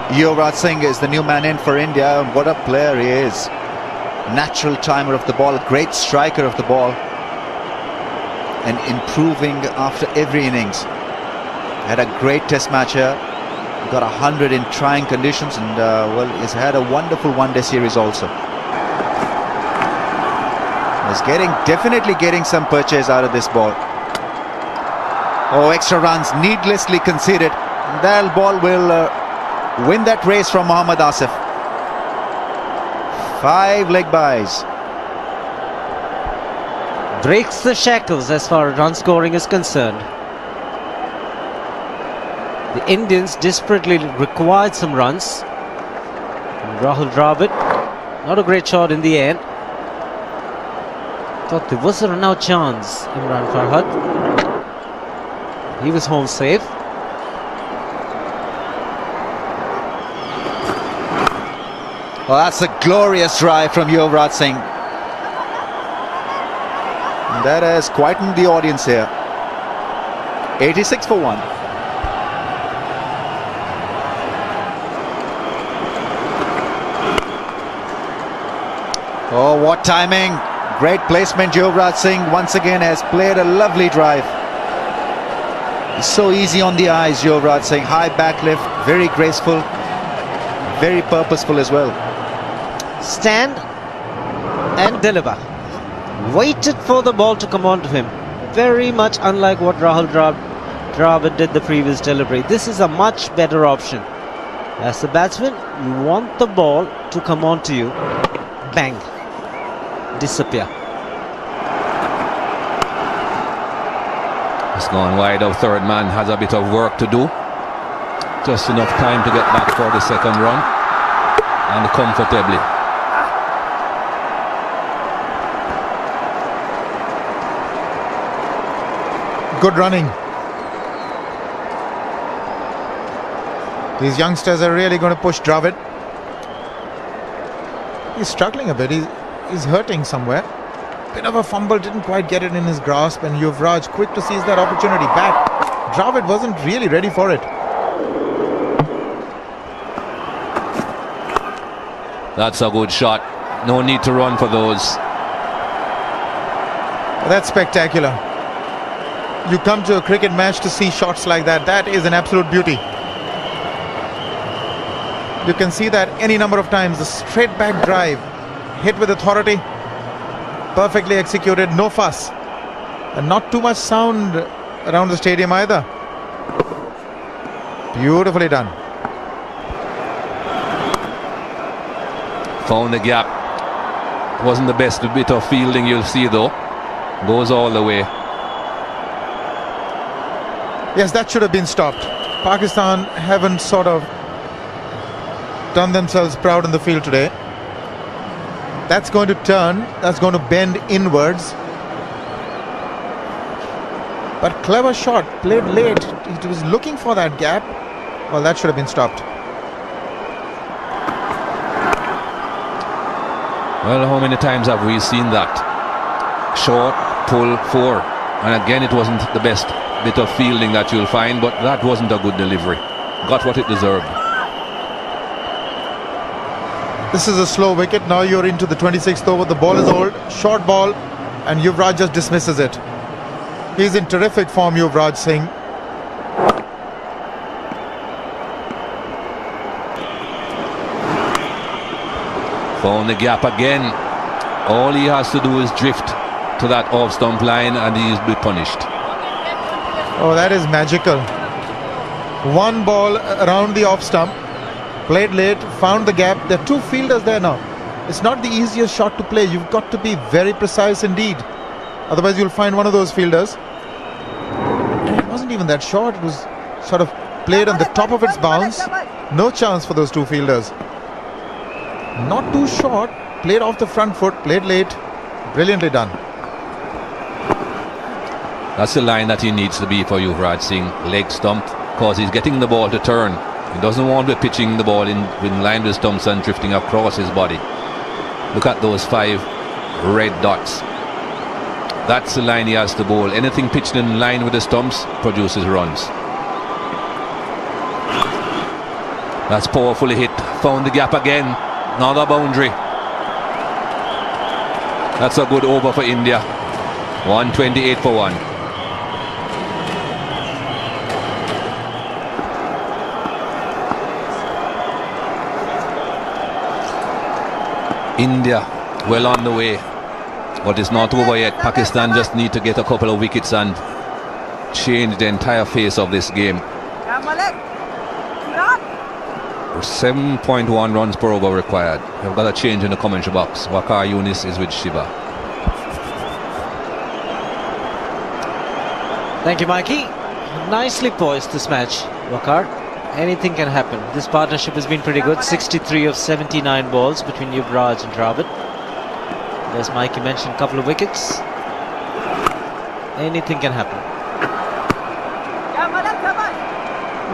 Yuvraj Singh is the new man in for India. What a player he is. Natural timer of the ball, great striker of the ball, and improving after every innings. Had a great test match here. Got 100 in trying conditions, and well, he's had a wonderful one-day series also. He's definitely getting some purchase out of this ball. Oh, extra runs needlessly conceded. That ball will win that race from Mohammad Asif. 5 leg byes. Breaks the shackles as far as run scoring is concerned. The Indians desperately required some runs. Rahul Dravid, not a great shot in the end. Thought there was a run-out chance. Imran Farhad, he was home safe. Well, that's a glorious drive from Yuvraj Singh. And that has quietened the audience here. 86 for 1. Oh, what timing. Great placement. Yuvraj Singh once again has played a lovely drive. He's so easy on the eyes, Yuvraj Singh. High back lift, very graceful, very purposeful as well. Stand and deliver. Waited for the ball to come on to him. Very much unlike what Rahul Dravid did the previous delivery. This is a much better option. As a batsman, you want the ball to come on to you. Bang. Disappear. It's gone wide out. Third man has a bit of work to do. Just enough time to get back for the second run, and comfortably. Good running. These youngsters are really going to push Dravid. He's struggling a bit. He's hurting somewhere. Bit of a fumble, didn't quite get it in his grasp, and Yuvraj quick to seize that opportunity back. Dravid wasn't really ready for it. That's a good shot. No need to run for those. That's spectacular. You come to a cricket match to see shots like that. That is an absolute beauty. You can see that any number of times. The straight back drive, hit with authority, perfectly executed, no fuss, and not too much sound around the stadium either. Beautifully done. Found the gap. Wasn't the best bit of fielding you'll see though. Goes all the way. Yes, that should have been stopped. Pakistan haven't sort of done themselves proud in the field today. That's going to turn, that's going to bend inwards. But clever shot, played late. He was looking for that gap. Well, that should have been stopped. Well, how many times have we seen that? Short, pull, 4. And again, it wasn't the best bit of fielding that you'll find, but that wasn't a good delivery. Got what it deserved. This is a slow wicket. Now you're into the 26th over. The ball is old. Short ball, and Yuvraj just dismisses it. He's in terrific form, Yuvraj Singh. Found the gap again. All he has to do is drift to that off-stump line and he'll be punished. Oh, that is magical. One ball around the off-stump. Played late, found the gap. There are two fielders there now. It's not the easiest shot to play. You've got to be very precise indeed. Otherwise, you'll find one of those fielders. And it wasn't even that short. It was sort of played on the top of its bounce. No chance for those two fielders. Not too short. Played off the front foot. Played late. Brilliantly done. That's the line that he needs to be for Yuvraj Singh. Leg stumped, because he's getting the ball to turn. He doesn't want to be pitching the ball in line with stumps and drifting across his body. Look at those 5 red dots. That's the line he has to bowl. Anything pitched in line with the stumps produces runs. That's powerfully hit. Found the gap again. Another boundary. That's a good over for India. 128 for 1. India well on the way, but it's not over yet. Pakistan just need to get a couple of wickets and change the entire face of this game. 7.1 runs per over required. We've got a change in the commentary box. Waqar Younis is with Shiva. Thank you, Mikey. Nicely poised this match, Waqar. Anything can happen. This partnership has been pretty good. 63 of 79 balls between Yuvraj and Dravid. As Mikey mentioned, a couple of wickets. Anything can happen.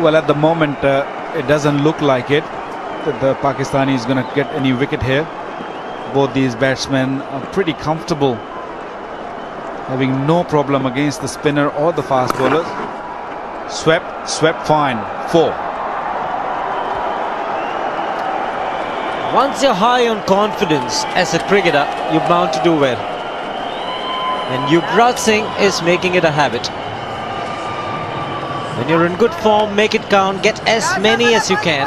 Well, at the moment, it doesn't look like it. The Pakistani is going to get any wicket here. Both these batsmen are pretty comfortable, having no problem against the spinner or the fast bowlers. Swept fine. 4. Once you're high on confidence as a cricketer, you're bound to do well. And Yuvraj Singh is making it a habit. When you're in good form, make it count, get as many as you can.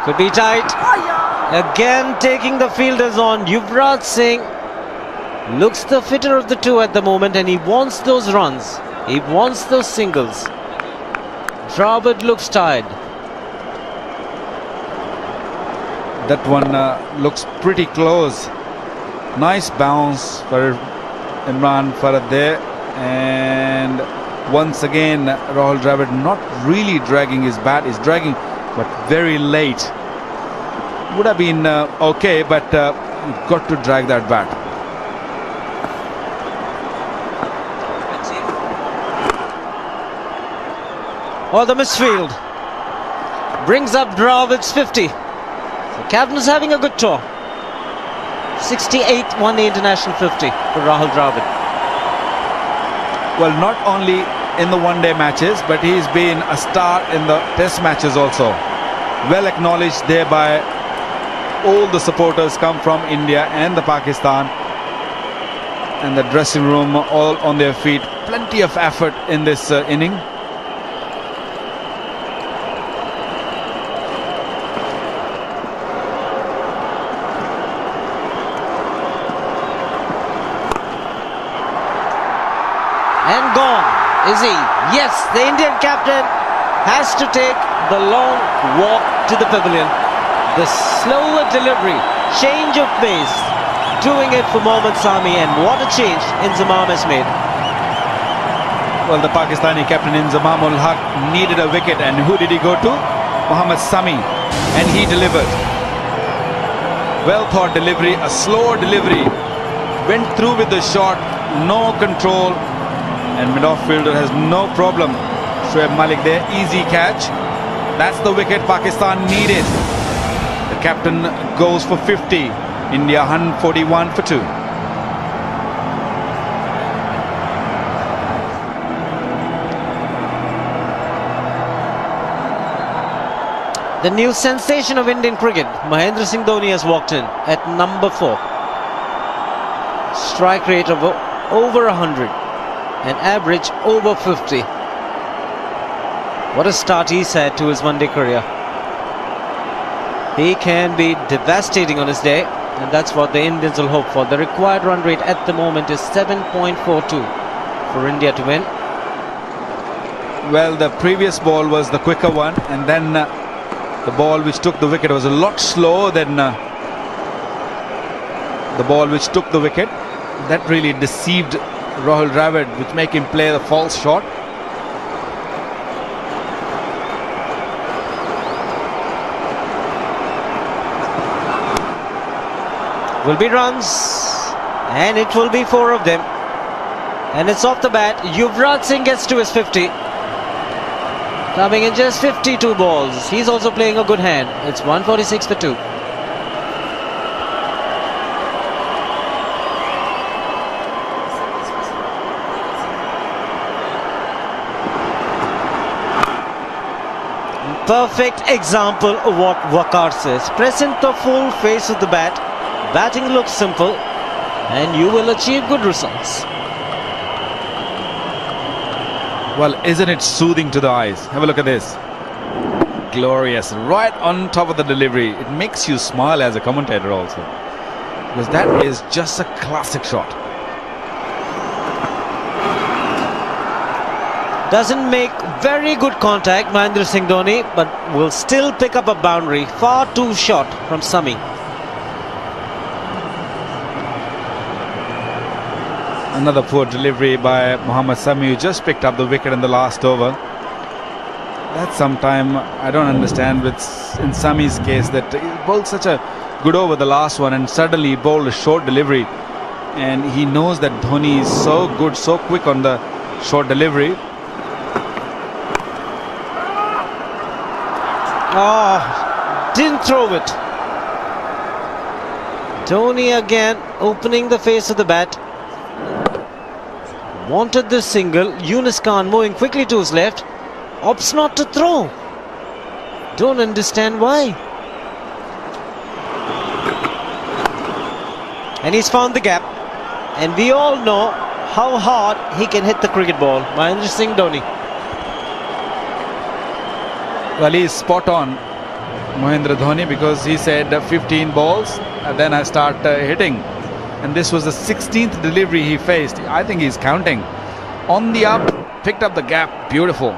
Could be tight. Again taking the fielders on. Yuvraj Singh looks the fitter of the two at the moment, and he wants those runs. He wants those singles. Dravid looks tired. That one looks pretty close. Nice bounce for Imran Farhad there. And once again, Rahul Dravid not really dragging his bat. He's dragging, but very late. Would have been okay, but you've got to drag that bat. Oh, the misfield brings up Dravid's 50. The captain's having a good tour. 68 won the international 50 for Rahul Dravid. Well, not only in the one-day matches, but he's been a star in the test matches also. Well acknowledged there by all the supporters come from India and the Pakistan, and the dressing room all on their feet. Plenty of effort in this inning. And gone, is he? Yes, the Indian captain has to take the long walk to the pavilion. The slower delivery, change of pace, doing it for Mohammad Sami, and what a change Inzamam has made. Well, the Pakistani captain Inzamam ul Haq needed a wicket, and who did he go to? Mohammad Sami, and he delivered. Well thought delivery, a slower delivery. Went through with the shot, no control, and mid-off fielder has no problem. Shoaib Malik there, easy catch. That's the wicket Pakistan needed. The captain goes for 50. India 141 for 2. The new sensation of Indian cricket, Mahendra Singh Dhoni, has walked in at number 4. Strike rate of over 100. An average over 50. What a start he's had to his one-day career. He can be devastating on his day, and that's what the Indians will hope for. The required run rate at the moment is 7.42 for India to win. Well, the previous ball was the quicker one, and then the ball which took the wicket was a lot slower than the ball which took the wicket. That really deceived Rahul Dravid, which make him play the false shot. Will be runs, and it will be 4 of them, and it's off the bat. Yuvraj Singh gets to his 50, coming in just 52 balls. He's also playing a good hand. It's 146 for 2. Perfect example of what Waqar says. Present the full face of the bat. Batting looks simple and you will achieve good results. Well, isn't it soothing to the eyes? Have a look at this. Glorious. Right on top of the delivery. It makes you smile as a commentator also. Because that is just a classic shot. Doesn't make very good contact, Mahendra Singh Dhoni, but will still pick up a boundary. Far too short from Sami. Another poor delivery by Mohammad Sami, who just picked up the wicket in the last over. That's sometime I don't understand in Sami's case, that he bowled such a good over the last one and suddenly he bowled a short delivery. And he knows that Dhoni is so good, so quick on the short delivery. Oh, didn't throw it. Dhoni again opening the face of the bat. Wanted this single. Yunus Khan moving quickly to his left. Opts not to throw. Don't understand why. And he's found the gap. And we all know how hard he can hit the cricket ball. Mahendra Singh Dhoni. Well, he's spot on, Mahendra Dhoni, because he said 15 balls and then I start hitting. And this was the 16th delivery he faced. I think he's counting. On the up, picked up the gap. Beautiful.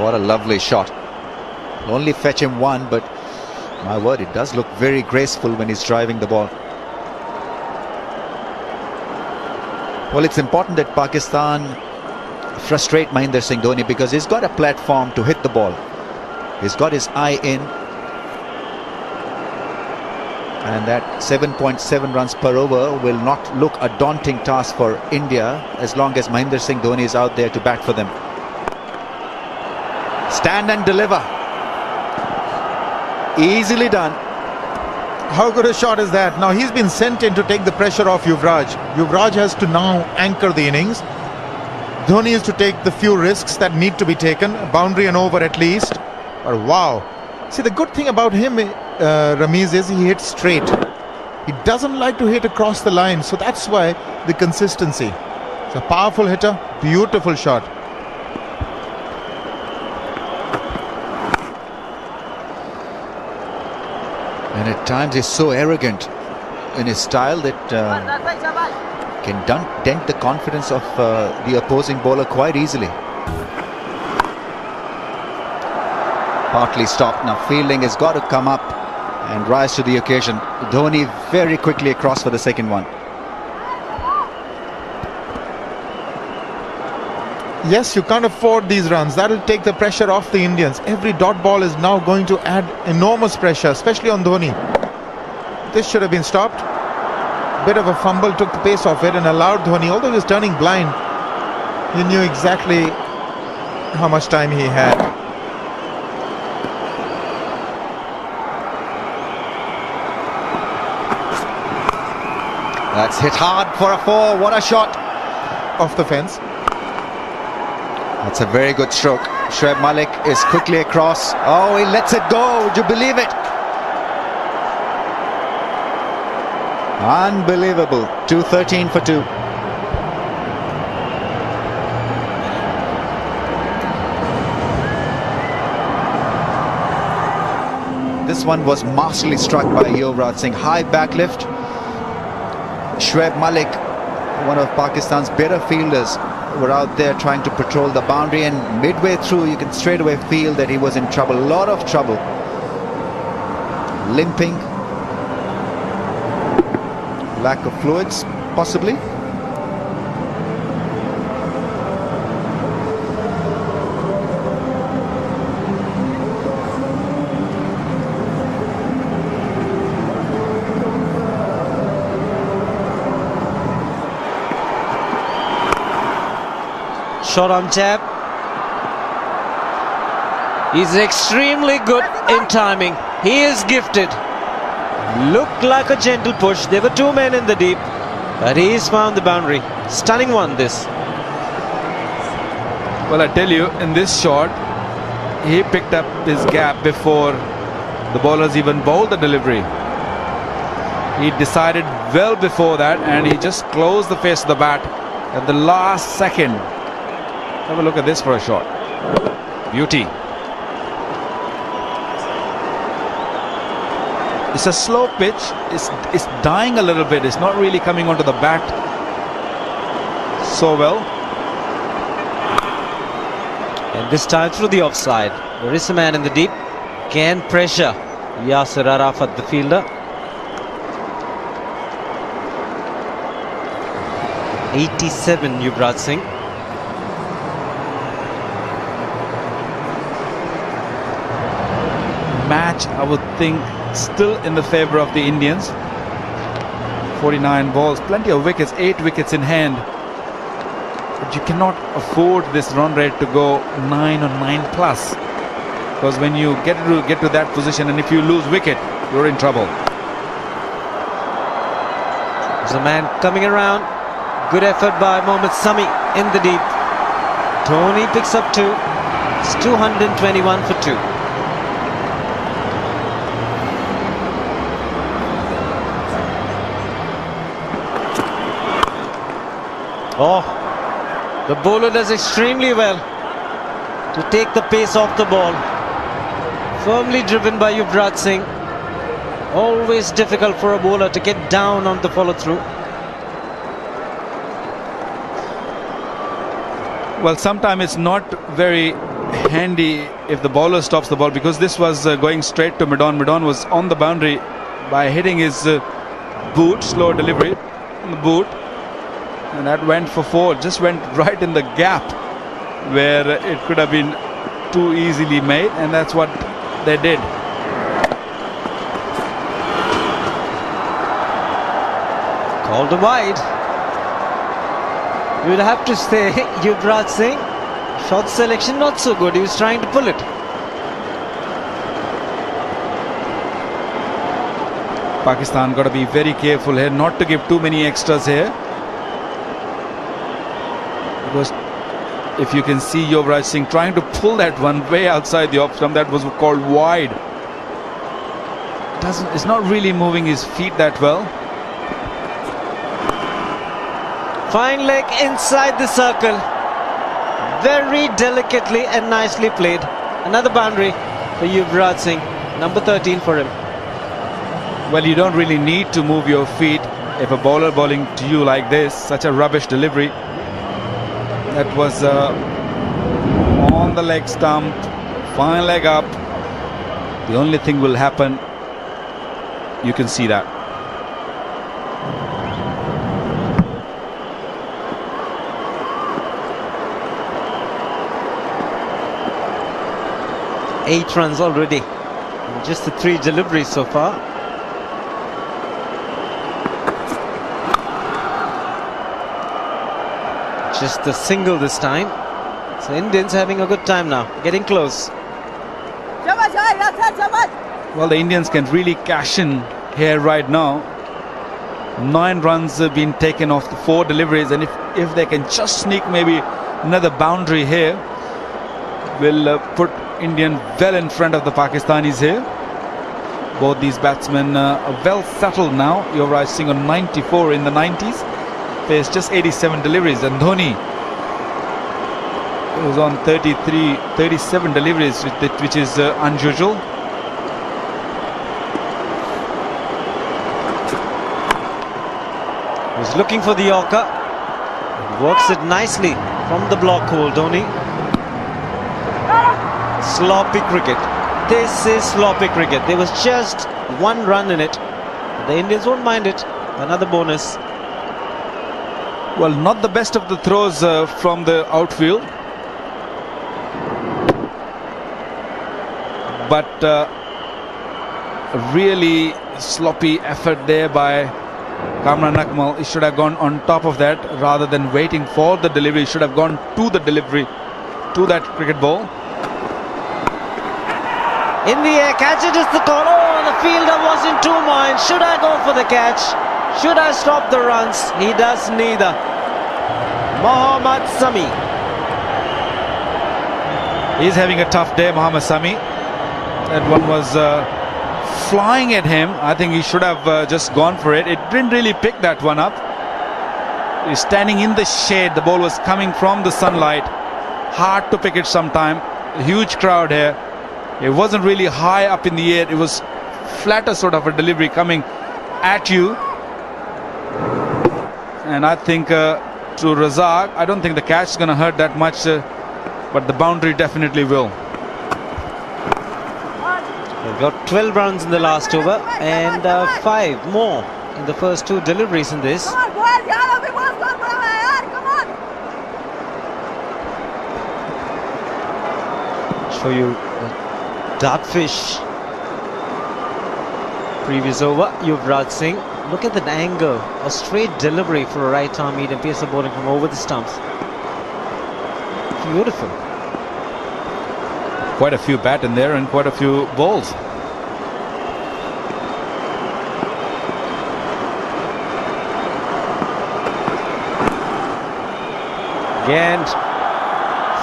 What a lovely shot. Only fetch him one, but my word, it does look very graceful when he's driving the ball. Well, it's important that Pakistan frustrate Mahendra Singh Dhoni because he's got a platform to hit the ball. He's got his eye in. And that 7.7 runs per over will not look a daunting task for India as long as Mahendra Singh Dhoni is out there to bat for them. Stand and deliver. Easily done. How good a shot is that? Now he's been sent in to take the pressure off Yuvraj. Yuvraj has to now anchor the innings. Dhoni is to take the few risks that need to be taken. A boundary and over at least. But wow. See, the good thing about him, Ramiz, is he hits straight. He doesn't like to hit across the line. So that's why the consistency. It's a powerful hitter. Beautiful shot. And at times he's so arrogant in his style that can dent the confidence of the opposing bowler quite easily. Partly stopped. Now fielding has got to come up and rise to the occasion. Dhoni very quickly across for the second one. Yes, you can't afford these runs. That'll take the pressure off the Indians. Every dot ball is now going to add enormous pressure, especially on Dhoni. This should have been stopped. Bit of a fumble took the pace off it and allowed Dhoni, although he was turning blind, he knew exactly how much time he had. That's hit hard for a four. What a shot. Off the fence. That's a very good stroke. Shoaib Malik is quickly across. Oh, he lets it go. Would you believe it? Unbelievable. 213 for 2. This one was masterfully struck by Yuvraj Singh. High backlift. Shoaib Malik, one of Pakistan's better fielders, were out there trying to patrol the boundary, and midway through you can straight away feel that he was in trouble, a lot of trouble. Limping, lack of fluids possibly. Shot on jab. He's extremely good in timing. He is gifted. Looked like a gentle push. There were two men in the deep. But he's found the boundary. Stunning one, this. Well, I tell you, in this shot, he picked up his gap before the bowlers even bowled the delivery. He decided well before that, and he just closed the face of the bat at the last second. Have a look at this for a shot. Beauty. It's a slow pitch. It's dying a little bit. It's not really coming onto the bat so well. And this time through the offside. There is a man in the deep. Can pressure Yasir Arafat, the fielder. 87, Yuvraj Singh. Match, I would think, still in the favor of the Indians. 49 balls, plenty of wickets, 8 wickets in hand. But you cannot afford this run rate to go 9 or 9 plus, because when you get to that position, and if you lose wicket, you're in trouble. There's a man coming around. Good effort by Mohammad Sami in the deep. Dhoni picks up 2. It's 221 for 2. Oh, the bowler does extremely well to take the pace off the ball. Firmly driven by Yuvraj Singh. Always difficult for a bowler to get down on the follow through. Well, sometimes it's not very handy if the bowler stops the ball, because this was going straight to Midon. Midon was on the boundary by hitting his boot, slow delivery on the boot, and that went for 4. Just went right in the gap where it could have been too easily made, and that's what they did. Called a wide. You would have to say Yuvraj Singh, shot selection not so good. He was trying to pull it. Pakistan got to be very careful here not to give too many extras here, because if you can see Yuvraj Singh trying to pull that one way outside the off stump, that was called wide. It's not really moving his feet that well. Fine leg inside the circle. Very delicately and nicely played. Another boundary for Yuvraj Singh. Number 13 for him. Well, you don't really need to move your feet if a bowler bowling to you like this, such a rubbish delivery. That was on the leg stump, fine leg up. The only thing will happen, you can see that. Eight runs already. And just the 3 deliveries so far. Just the single this time. So Indians having a good time now. Getting close. Well, the Indians can really cash in here right now. 9 runs have been taken off the 4 deliveries, and if they can just sneak maybe another boundary here, will put Indian well in front of the Pakistanis here. Both these batsmen are well settled now. Yuvraj Singh on 94 in the 90s. Faced just 87 deliveries, and Dhoni was on 37 deliveries, which is unusual. He's looking for the Yorker. Works it nicely from the block hole, Dhoni. Sloppy cricket. This is sloppy cricket. There was just 1 run in it. The Indians won't mind it. Another bonus. Well, not the best of the throws from the outfield, but a really sloppy effort there by Kamran Akmal. He should have gone on top of that rather than waiting for the delivery. He should have gone to the delivery, to that cricket ball. In the air, catch it is the call. Oh, the fielder was in 2 minds. Should I go for the catch? Should I stop the runs? He does neither. Mohammad Sami. He's having a tough day, Mohammad Sami. That one was flying at him. I think he should have just gone for it. It didn't really pick that one up. He's standing in the shade. The ball was coming from the sunlight. Hard to pick it sometime. A huge crowd here. It wasn't really high up in the air. It was flatter sort of a delivery coming at you. And I think to Razak, I don't think the catch is going to hurt that much, but the boundary definitely will. They've got 12 runs in the last over and 5 more in the first 2 deliveries in this. Show you Dartfish. Previous over, Yuvraj Singh. Look at that angle. A straight delivery for a right arm medium pacer bowling from over the stumps. Beautiful. Quite a few bat in there and quite a few balls. Again,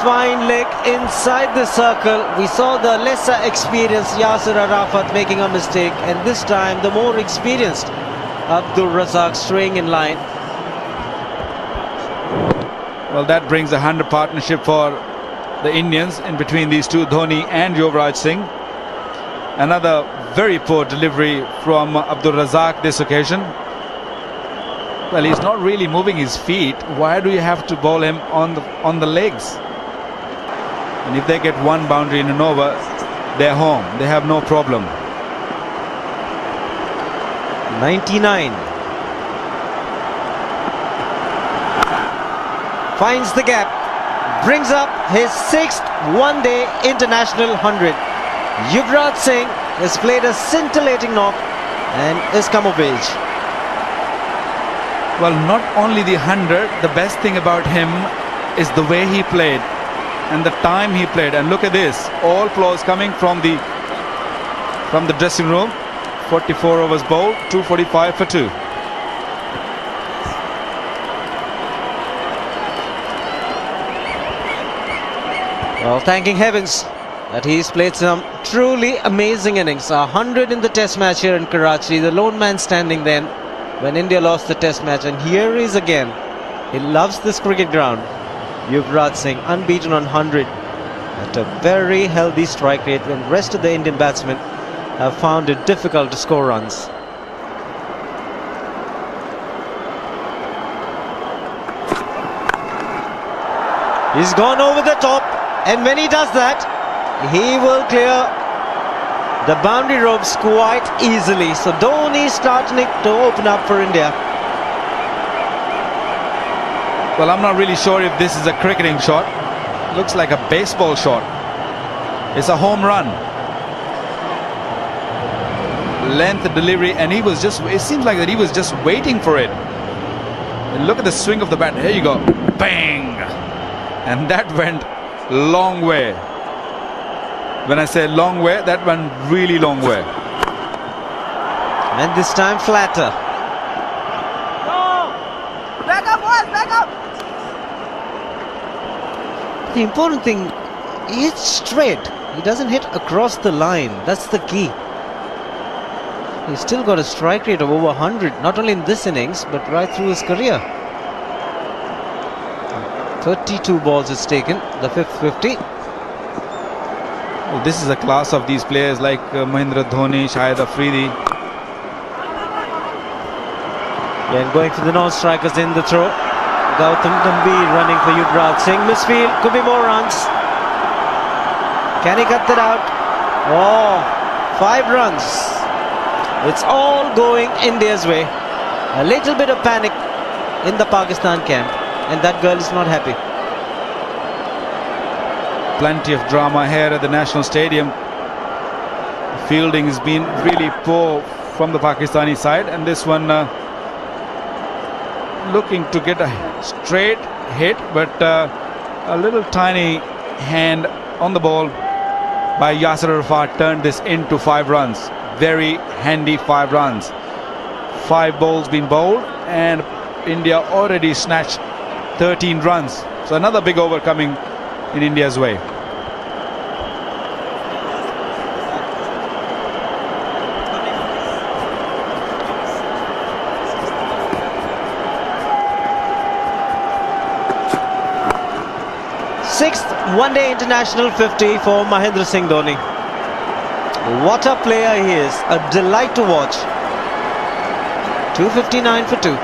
fine leg inside the circle. We saw the lesser experienced Yasir Arafat making a mistake, and this time the more experienced Abdul Razak straying in line. Well, that brings a 100 partnership for the Indians in between these two, Dhoni and Yuvraj Singh. Another very poor delivery from Abdul Razak this occasion. Well, he's not really moving his feet. Why do you have to bowl him on the legs? And if they get one boundary in an over, they're home. They have no problem. 99. Finds the gap. Brings up his 6th one-day international 100. Yuvraj Singh has played a scintillating knock and has come of age. Well, not only the 100, the best thing about him is the way he played and the time he played. And look at this, all applause coming from the dressing room. 44 overs bowled, 245 for 2. Well, thanking heavens that he's played some truly amazing innings. 100 in the test match here in Karachi, the lone man standing then when India lost the test match, and here he is again. He loves this cricket ground. Yuvraj Singh unbeaten on 100 at a very healthy strike rate when the rest of the Indian batsmen have found it difficult to score runs. He's gone over the top, and when he does that, he will clear the boundary ropes quite easily. So Dhoni starting to open up for India. Well, I'm not really sure if this is a cricketing shot. Looks like a baseball shot. It's a home run. Length delivery, and he was just, it seems like that he was just waiting for it. And look at the swing of the bat. Here you go. Bang! And that went long way. When I say long way, that went really long way. And this time flatter. Back up, boys, back up! The important thing, he hits straight. He doesn't hit across the line. That's the key. He's still got a strike rate of over 100, not only in this innings, but right through his career. 32 balls is taken, the 5th 50. Well, this is a class of these players like Mahindra Dhoni, Shahid Afridi. And going for the non-strikers in the throw. Gautam Gambhir running for Yuvraj Singh. Misfield, could be more runs. Can he cut that out? Oh, 5 runs. It's all going India's way. A little bit of panic in the Pakistan camp, and that girl is not happy. Plenty of drama here at the National Stadium. Fielding has been really poor from the Pakistani side, and this one looking to get a straight hit, but a little tiny hand on the ball by Yasir Arafat turned this into 5 runs. Very handy 5 runs. 5 balls been bowled, and India already snatched 13 runs. So another big over coming in India's way. Sixth one-day international 50 for Mahendra Singh Dhoni. What a player he is, a delight to watch. 259 for 2.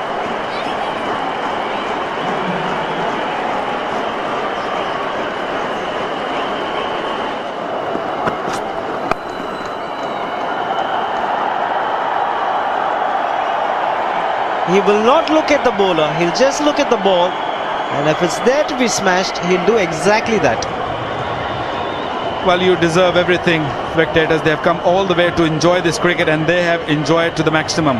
He will not look at the bowler, he'll just look at the ball, and if it's there to be smashed, he'll do exactly that. Well, you deserve everything, spectators. They have come all the way to enjoy this cricket, and they have enjoyed to the maximum.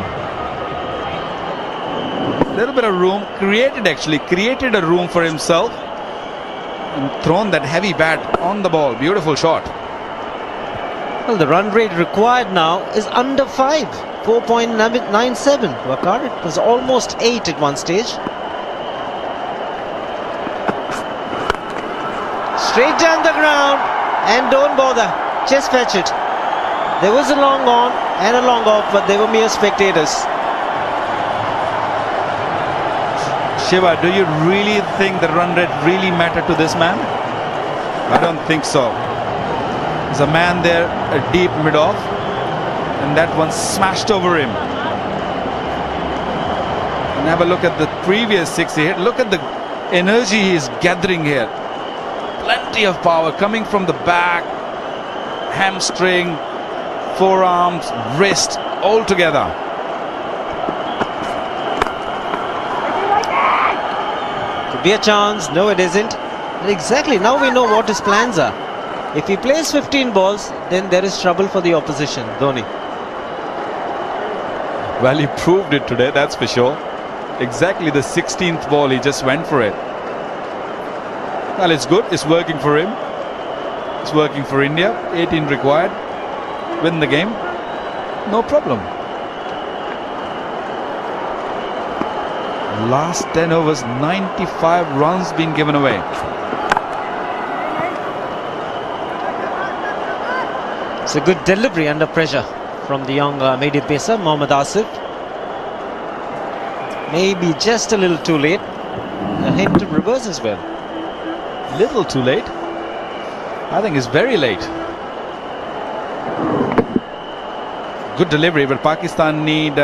A little bit of room, created a room for himself, and thrown that heavy bat on the ball. Beautiful shot. Well, the run rate required now is under 5, 4.97. Waqar, it was almost 8 at one stage. Straight down the ground, and don't bother, just fetch it. There was a long on and a long off, but they were mere spectators. Shiva, do you really think the run rate really mattered to this man? I don't think so. There's a man there, a deep mid-off, and that one smashed over him. And have a look at the previous 6 he hit. Look at the energy he is gathering here. Plenty of power coming from the back, hamstring, forearms, wrist, all together. Could be a chance. No, it isn't. And exactly, now we know what his plans are. If he plays 15 balls, then there is trouble for the opposition, Dhoni. Well, he proved it today, that's for sure. Exactly the 16th ball, he just went for it. Well, it's good. It's working for him. It's working for India. 18 required. Win the game. No problem. Last 10 overs, 95 runs been given away. It's a good delivery under pressure from the young medium pacer, Mohammad Asif. Maybe just a little too late. A hint of reverse as well. Little too late. I think it's very late. Good delivery, but Pakistan need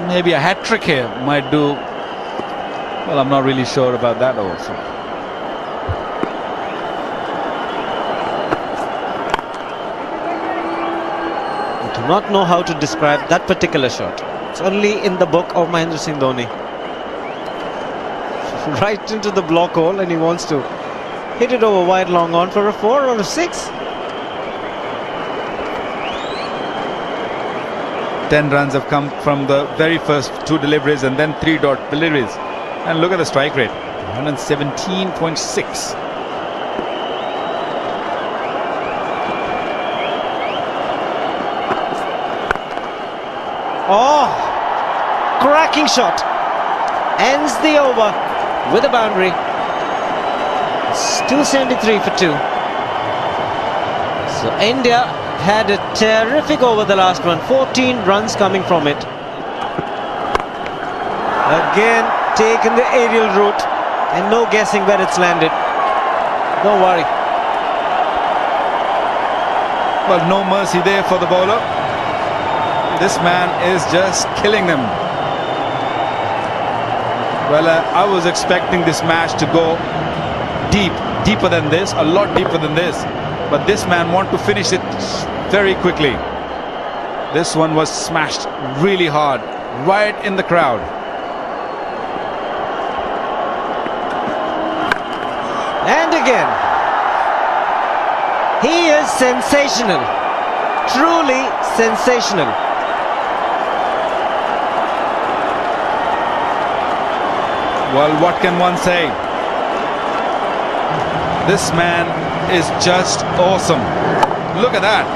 maybe a hat-trick here. Might do. Well, I'm not really sure about that also. I do not know how to describe that particular shot. It's only in the book of Mahendra Singh Dhoni. Right into the block hole, and he wants to hit it over wide long on for a 4 or a 6. 10 runs have come from the very first 2 deliveries and then 3 dot deliveries. And look at the strike rate, 117.6. Oh, cracking shot. Ends the over with a boundary. It's 273 for 2. So India had a terrific over the last one. 14 runs coming from it. Again taken the aerial route, and no guessing where it's landed. Don't worry. Well, no mercy there for the bowler. This man is just killing them. Well, I was expecting this match to go deeper than this, a lot deeper than this. But this man wanted to finish it very quickly. This one was smashed really hard, right in the crowd. And again, he is sensational, truly sensational. Well, what can one say? This man is just awesome. Look at that.